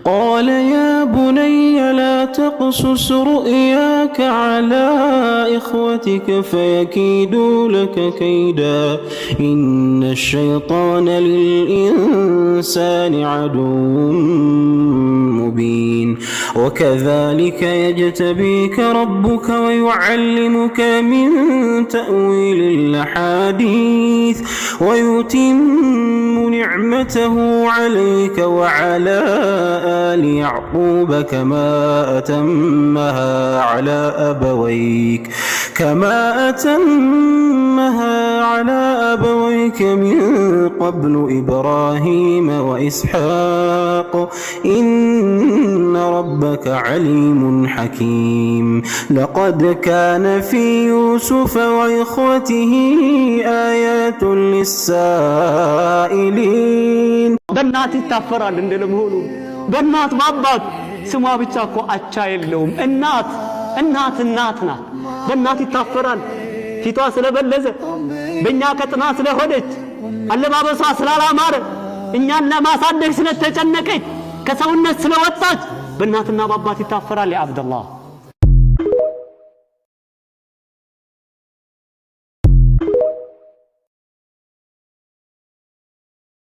قال يا بني لا تقصص رؤياك على إخوتك فيكيدوا لك كيدا إن الشيطان للإنسان عدو مبين وكذلك يجتبيك ربك ويعلمك من تأويل الأحاديث ويتم نعمته عليك وعلى آل يعقوب كما أتمها على أبويك من قبل إبراهيم وإسحاق إن ربك عليم حكيم لقد كان في يوسف وإخوته آيات للسائلين በእናት ይታፈራል እንደለመሆኑ በእናት ባባት ስሟ ብቻ እኮ አቻ የለውም እናት ናት በእናት ይታፈራል ፊቷ ስለበለዘ በእኛ ከጥና ስለሆነች አለባበሷ ስላላማረ እኛን ለማሳደግ ስለተጨነቀች ከሰውነት ስለወጣች በእናትና ባባት ይታፈራል ያ አብደላህ